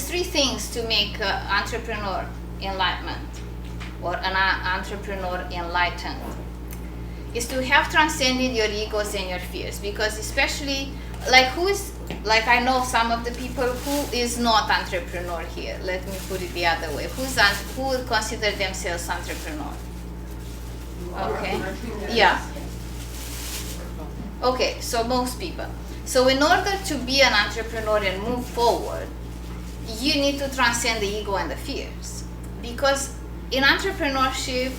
there's three things to make entrepreneur enlightenment or an entrepreneur enlightened. Is to have transcended your egos and your fears, because especially I know some of the people who is not entrepreneur here. Let me put it the other way. Who would consider themselves entrepreneur? Okay. Yeah. Okay, so most people. So in order to be an entrepreneur and move forward, you need to transcend the ego and the fears. Because in entrepreneurship,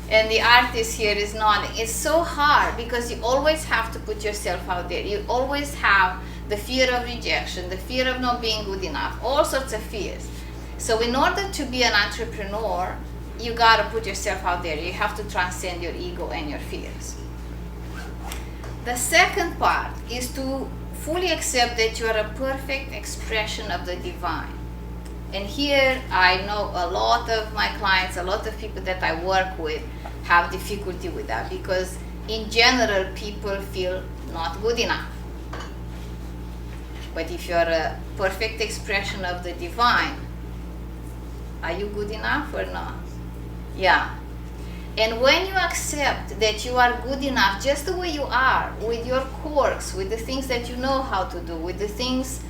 and the artist here is nodding, it's so hard because you always have to put yourself out there. You always have the fear of rejection, the fear of not being good enough, all sorts of fears. So in order to be an entrepreneur, you gotta put yourself out there. You have to transcend your ego and your fears. The second part is to fully accept that you are a perfect expression of the divine. And here I know a lot of my clients, a lot of people that I work with have difficulty with that, because in general people feel not good enough. But if you're a perfect expression of the divine, are you good enough or not? Yeah. And when you accept that you are good enough just the way you are, with your quirks, with the things that you know how to do, with the things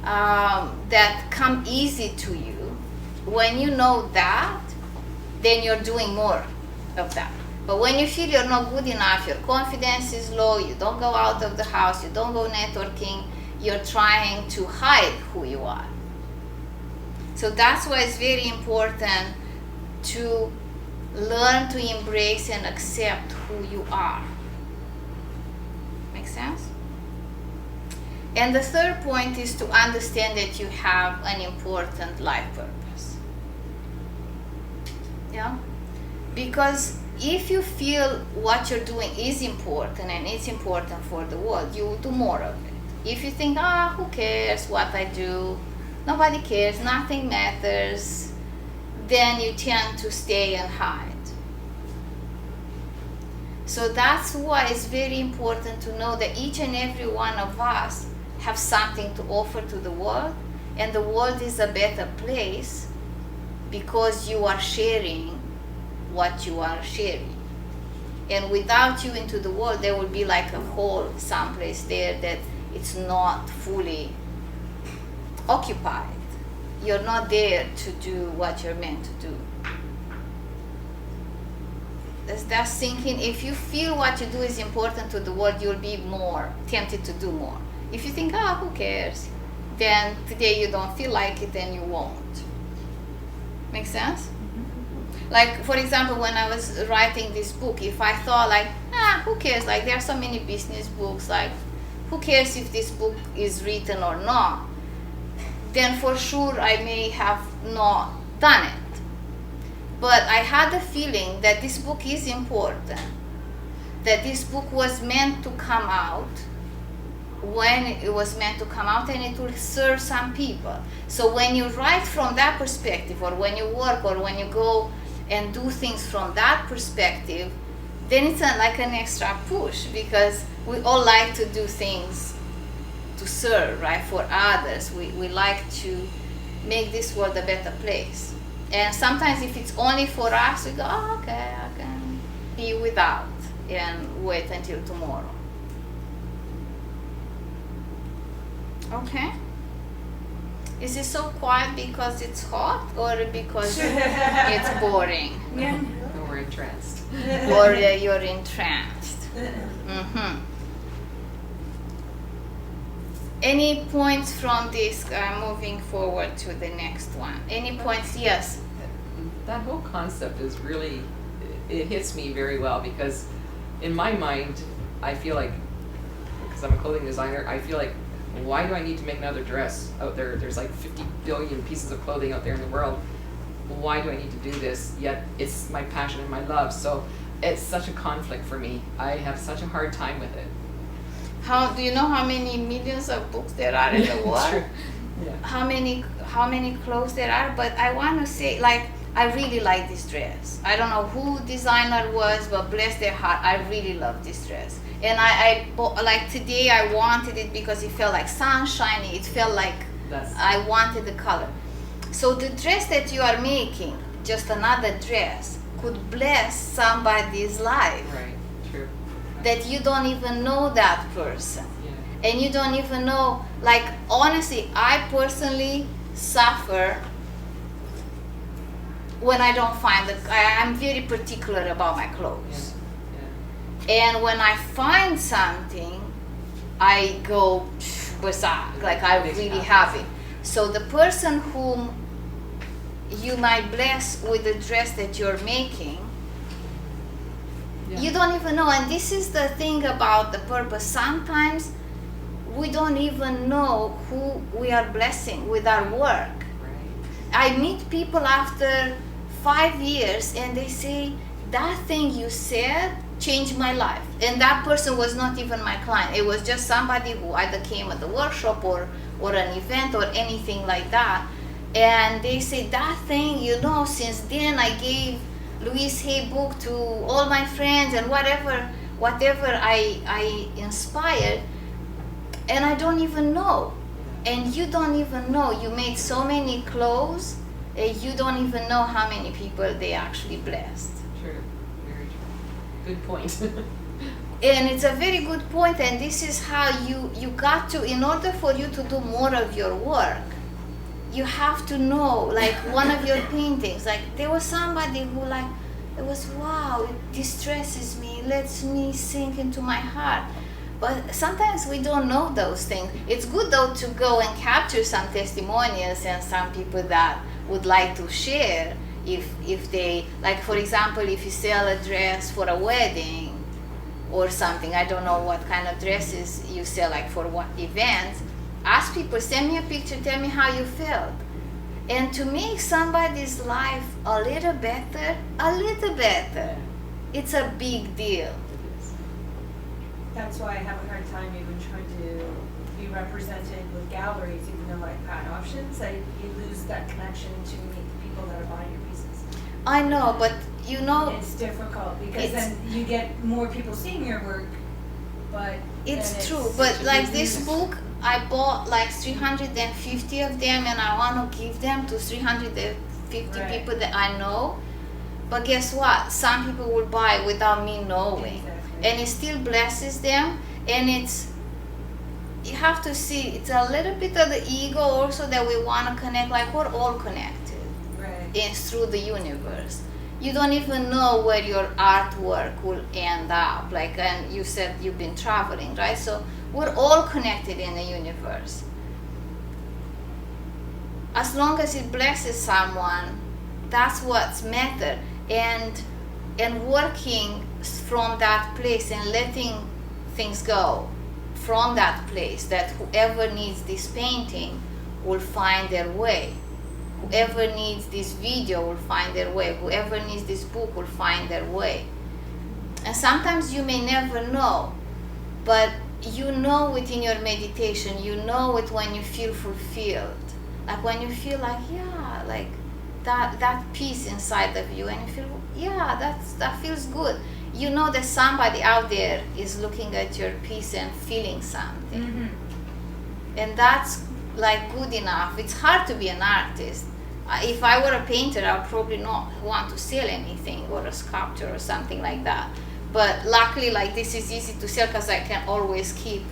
that come easy to you, when you know that, then you're doing more of that. But when you feel you're not good enough, your confidence is low, you don't go out of the house, you don't go networking, you're trying to hide who you are. So that's why it's very important to learn to embrace and accept who you are. Make sense? And the third point is to understand that you have an important life purpose. Yeah? Because if you feel what you're doing is important and it's important for the world, you will do more of it. If you think, who cares what I do? Nobody cares, nothing matters, then you tend to stay and hide. So that's why it's very important to know that each and every one of us have something to offer to the world, and the world is a better place because you are sharing what you are sharing. And without you into the world, there will be like a hole someplace there that it's not fully occupied. You're not there to do what you're meant to do. That's thinking. If you feel what you do is important to the world, you'll be more tempted to do more. If you think, who cares? Then today you don't feel like it and you won't. Make sense? Mm-hmm. Like, for example, when I was writing this book, if I thought like, who cares? Like, there are so many business books, like, who cares if this book is written or not? Then for sure I may have not done it. But I had the feeling that this book is important, that this book was meant to come out when it was meant to come out, and it will serve some people. So when you write from that perspective, or when you work, or when you go and do things from that perspective, then it's like an extra push, because we all like to do things to serve, right, for others. We like to make this world a better place. And sometimes if it's only for us, we go, okay, I can be without and wait until tomorrow. Okay? Is it so quiet because it's hot, or because it's boring? Yeah. Or we're entranced. Or you're entranced. Mm-hmm. Any points from this? Moving forward to the next one. Any points? Yes. That whole concept is really, it hits me very well, because in my mind, I feel like, because I'm a clothing designer, I feel like, why do I need to make another dress out there? There's like 50 billion pieces of clothing out there in the world. Why do I need to do this? Yet it's my passion and my love. So it's such a conflict for me. I have such a hard time with it. How do you know how many millions of books there are in the world? True. Yeah. How many clothes there are? But I want to say, like, I really like this dress. I don't know who designer was, but bless their heart, I really love this dress. And I bought, like today I wanted it because it felt like sunshiny. It felt like I wanted the color. So the dress that you are making, just another dress, could bless somebody's life. Right. True. That you don't even know that person. Yeah. And you don't even know, like, honestly, I personally suffer when I don't find I'm very particular about my clothes. Yeah. And when I find something, I go berserk, like I really have it. So the person whom you might bless with the dress that you're making, Yeah. you don't even know. And this is the thing about the purpose. Sometimes we don't even know who we are blessing with our work. Right. I meet people after 5 years and they say, that thing you said changed my life. And that person was not even my client. It was just somebody who either came at the workshop or an event or anything like that. And they say, that thing, since then I gave Louise Hay book to all my friends and whatever I inspired, and I don't even know. And you don't even know. You made so many clothes, you don't even know how many people they actually blessed. True. Very true. Good point. And it's a very good point, and this is how you got to, in order for you to do more of your work, you have to know, like one of your paintings, like there was somebody who it was, wow, it distresses me, lets me sink into my heart. But sometimes we don't know those things. It's good though to go and capture some testimonials and some people that would like to share if they, like for example, if you sell a dress for a wedding or something, I don't know what kind of dresses you sell, like for what events, ask people, send me a picture, tell me how you felt. And to make somebody's life a little better, it's a big deal. That's why I have a hard time even trying to be represented with galleries, even though I've had options. You lose that connection to meet the people that are buying your pieces. I know, but It's difficult because then you get more people seeing your work, but it's true. But like this book, I bought like 350 of them, and I want to give them to 350 Right. people that I know. But guess what? Some people will buy without me knowing. Exactly. And it still blesses them. And you have to see, it's a little bit of the ego also that we want to connect, like we're all connected. Right. It's through the universe. You don't even know where your artwork will end up. Like, and you said you've been traveling, right? So we're all connected in the universe. As long as it blesses someone, that's what's matter. And working from that place and letting things go from that place, that whoever needs this painting will find their way. Whoever needs this video will find their way. Whoever needs this book will find their way. And sometimes you may never know, but you know it in your meditation. You know it when you feel fulfilled. Like when you feel like, yeah, like that peace inside of you, and you feel, yeah, that feels good. You know that somebody out there is looking at your piece and feeling something. Mm-hmm. And that's like good enough. It's hard to be an artist. If I were a painter, I would probably not want to sell anything, or a sculpture or something like that. But luckily, like this is easy to sell because I can always keep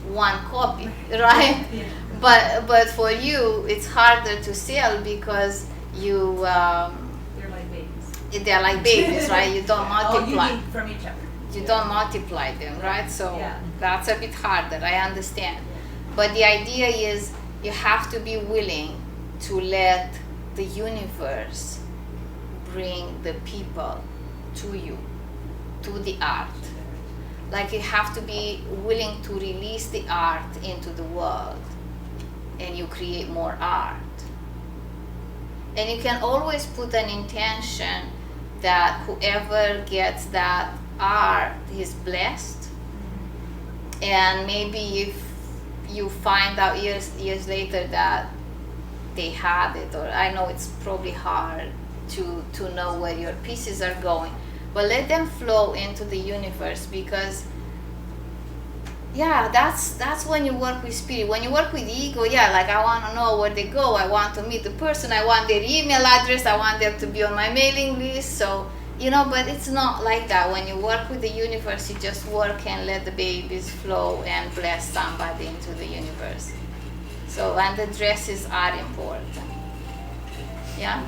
one copy, right? Yeah. But for you, it's harder to sell because you They're like babies. they're like babies, right? You don't multiply. All unique from each other. You don't multiply them, right? So Yeah. that's a bit harder. I understand. Yeah. But the idea is you have to be willing to let the universe bring the people to you, to the art. Like you have to be willing to release the art into the world, and you create more art. And you can always put an intention that whoever gets that art is blessed. And maybe if you find out years later that they had it, or I know it's probably hard to know where your pieces are going, but let them flow into the universe, because yeah, that's when you work with spirit. When you work with ego, yeah, like I want to know where they go, I want to meet the person, I want their email address, I want them to be on my mailing list. So but it's not like that. When you work with the universe, you just work and let the babies flow and bless somebody into the universe. So, and the dresses are important. Yeah.